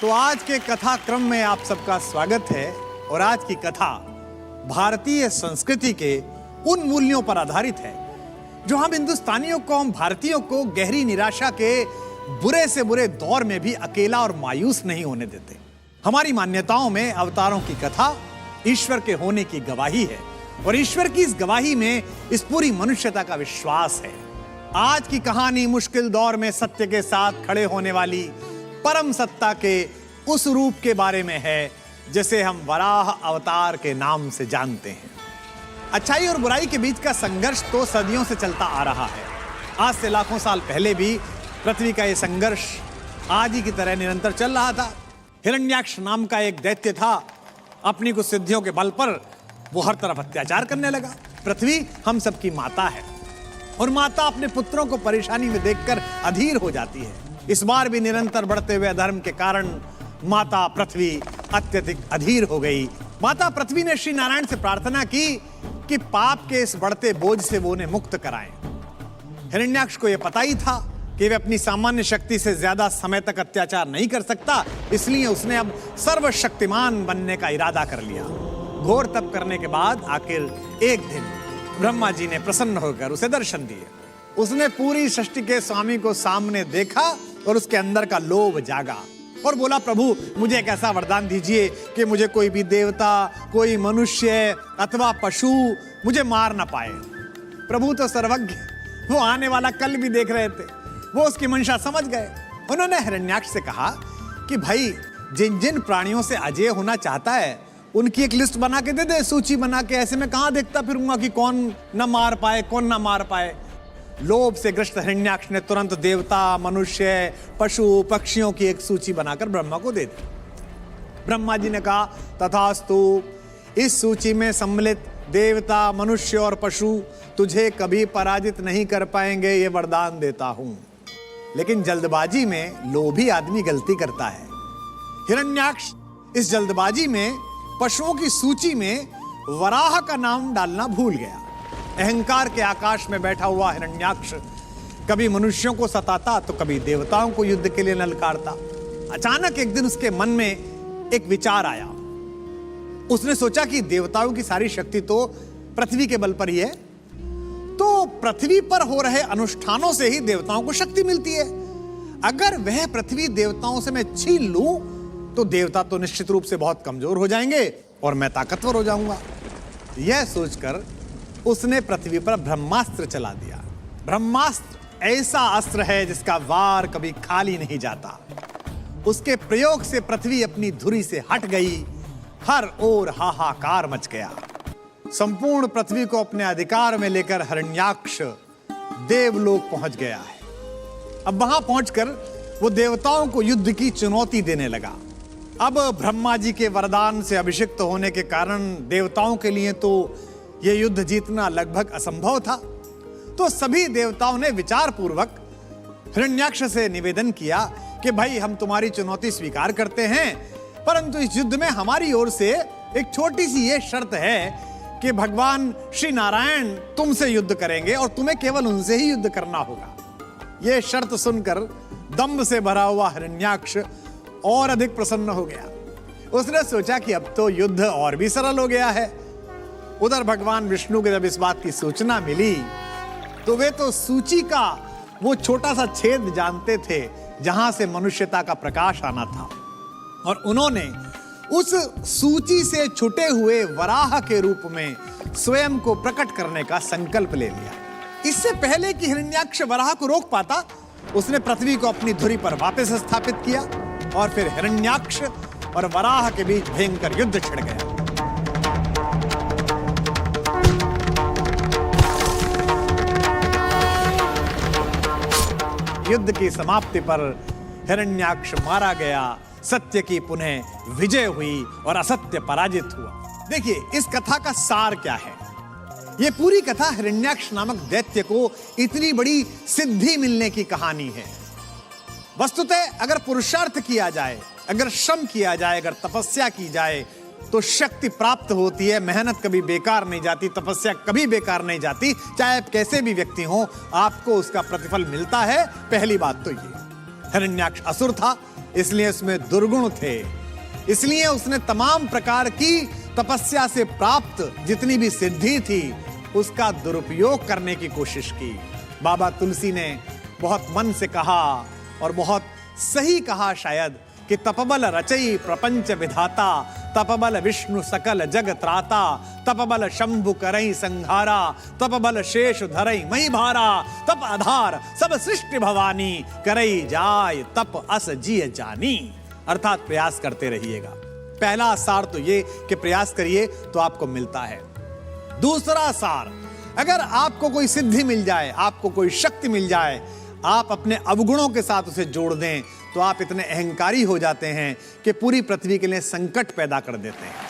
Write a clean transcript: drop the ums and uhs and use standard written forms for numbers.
तो आज के कथा क्रम में आप सबका स्वागत है और आज की कथा भारतीय संस्कृति के उन मूल्यों पर आधारित है जो हम हिंदुस्तानियों को, हम भारतीयों को गहरी निराशा के बुरे से बुरे दौर में भी अकेला और मायूस नहीं होने देते। हमारी मान्यताओं में अवतारों की कथा ईश्वर के होने की गवाही है और ईश्वर की इस गवाही में इस पूरी मनुष्यता का विश्वास है। आज की कहानी मुश्किल दौर में सत्य के साथ खड़े होने वाली परम सत्ता के उस रूप के बारे में है जिसे हम वराह अवतार के नाम से जानते हैं। अच्छाई और बुराई के बीच का संघर्ष तो सदियों से चलता आ रहा है। आज से लाखों साल पहले भी पृथ्वी का यह संघर्ष आज ही की तरह निरंतर चल रहा था। हिरण्याक्ष नाम का एक दैत्य था। अपनी कुछ सिद्धियों के बल पर वो हर तरफ अत्याचार करने लगा। पृथ्वी हम सबकी माता है और माता अपने पुत्रों को परेशानी में देखकर अधीर हो जाती है। इस बार भी निरंतर बढ़ते हुए अधर्म के कारण माता पृथ्वी अत्यधिक अधीर हो गई। माता पृथ्वी ने श्री नारायण से प्रार्थना की कि पाप के इस बढ़ते बोझ से वो उन्हें मुक्त कराएं। हिरण्याक्ष को यह पता ही था कि वे अपनी सामान्य शक्ति से ज्यादा समय तक अत्याचार नहीं कर सकता, इसलिए उसने अब सर्वशक्तिमान बनने का इरादा कर लिया। घोर तप करने के बाद आखिर एक दिन ब्रह्मा जी ने प्रसन्न होकर उसे दर्शन दिए। उसने पूरी सृष्टि के स्वामी को सामने देखा और उसके अंदर का लोभ जागा और बोला, प्रभु मुझे एक ऐसा वरदान दीजिए कि मुझे कोई भी देवता, कोई मनुष्य अथवा पशु मुझे मार ना पाए। प्रभु तो सर्वज्ञ, वो आने वाला कल भी देख रहे थे, वो उसकी मंशा समझ गए। उन्होंने हिरण्याक्ष से कहा कि भाई जिन जिन प्राणियों से अजेय होना चाहता है उनकी एक लिस्ट बना के दे दे, सूची बना के। ऐसे में कहां देखता फिरूंगा कि कौन न मार पाए, कौन न मार पाए। लोभ से ग्रस्त हिरण्याक्ष ने तुरंत देवता, मनुष्य, पशु, पक्षियों की एक सूची बनाकर ब्रह्मा को दे दी। ब्रह्मा जी ने कहा, तथास्तु, इस सूची में सम्मिलित देवता, मनुष्य और पशु तुझे कभी पराजित नहीं कर पाएंगे, ये वरदान देता हूं। लेकिन जल्दबाजी में लोभी आदमी गलती करता है। हिरण्याक्ष इस जल्दबाजी में पशुओं की सूची में वराह का नाम डालना भूल गया। अहंकार के आकाश में बैठा हुआ हिरण्याक्ष कभी मनुष्यों को सताता तो कभी देवताओं को युद्ध के लिए ललकारता। अचानक एक दिन उसके मन में एक विचार आया। उसने सोचा कि देवताओं की सारी शक्ति तो पृथ्वी के बल पर ही है, तो पृथ्वी पर हो रहे अनुष्ठानों से ही देवताओं को शक्ति मिलती है। अगर वह पृथ्वी देवताओं से मैं छीन लूं तो देवता तो निश्चित रूप से बहुत कमजोर हो जाएंगे और मैं ताकतवर हो जाऊंगा। यह सोचकर उसने पृथ्वी पर ब्रह्मास्त्र चला दिया। ब्रह्मास्त्र ऐसा अस्त्र है जिसका वार कभी खाली नहीं जाता। उसके प्रयोग से पृथ्वी अपनी धुरी से हट गई। हर ओर हाहाकार मच गया। संपूर्ण पृथ्वी को अपने अधिकार में लेकर हिरण्याक्ष देवलोक पहुंच गया है। अब वहां पहुंचकर वो देवताओं को युद्ध की चुनौती देने लगा। अब ब्रह्मा जी के वरदान से अभिषिक्त होने के कारण देवताओं के लिए तो यह युद्ध जीतना लगभग असंभव था। तो सभी देवताओं ने विचार पूर्वक हिरण्याक्ष से निवेदन किया कि भाई हम तुम्हारी चुनौती स्वीकार करते हैं, परंतु इस युद्ध में हमारी ओर से एक छोटी सी यह शर्त है कि भगवान श्री नारायण तुमसे युद्ध करेंगे और तुम्हें केवल उनसे ही युद्ध करना होगा। यह शर्त सुनकर दंभ से भरा हुआ हिरण्याक्ष और अधिक प्रसन्न हो गया। उसने सोचा कि अब तो युद्ध और भी सरल हो गया है। उधर भगवान विष्णु को जब इस बात की सूचना मिली तो वे तो सूची का वो छोटा सा छेद जानते थे जहां से मनुष्यता का प्रकाश आना था, और उन्होंने उस सूची से छुटे हुए वराह के रूप में स्वयं को प्रकट करने का संकल्प ले लिया। इससे पहले कि हिरण्याक्ष वराह को रोक पाता, उसने पृथ्वी को अपनी धुरी पर वापस स्थापित किया और फिर हिरण्याक्ष और वराह के बीच भयंकर युद्ध छिड़ गया। युद्ध की समाप्ति पर हिरण्याक्ष मारा गया, सत्य की पुनः विजय हुई और असत्य पराजित हुआ। देखिए इस कथा का सार क्या है। यह पूरी कथा हिरण्याक्ष नामक दैत्य को इतनी बड़ी सिद्धि मिलने की कहानी है। वस्तुतः अगर पुरुषार्थ किया जाए, अगर श्रम किया जाए, अगर तपस्या की जाए तो शक्ति प्राप्त होती है। मेहनत कभी बेकार नहीं जाती, तपस्या कभी बेकार नहीं जाती। चाहे आप कैसे भी व्यक्ति हो, आपको उसका प्रतिफल मिलता है। पहली बात तो ये। हिरण्याक्ष असुर था, इसलिए उसमें दुर्गुण थे, इसलिए उसने तमाम प्रकार की तपस्या से प्राप्त जितनी भी सिद्धि थी उसका दुरुपयोग करने की कोशिश की। बाबा तुलसी ने बहुत मन से कहा और बहुत सही कहा शायद कि तपबल रचई प्रपंच विधाता, तपबल विष्णु सकल जग त्राता, तपबल शंभु करई संहारा, तपबल शेष धरई मही भारा, तप आधार सब सृष्टि भवानी, करई जाय तप अस जिय जानी। अर्थात प्रयास करते रहिएगा। पहला सार तो ये कि प्रयास करिए तो आपको मिलता है। दूसरा सार, अगर आपको कोई सिद्धि मिल जाए, आपको कोई शक्ति मिल जाए, आप अपने अवगुणों के साथ उसे जोड़ दें तो आप इतने अहंकारी हो जाते हैं कि पूरी पृथ्वी के लिए संकट पैदा कर देते हैं।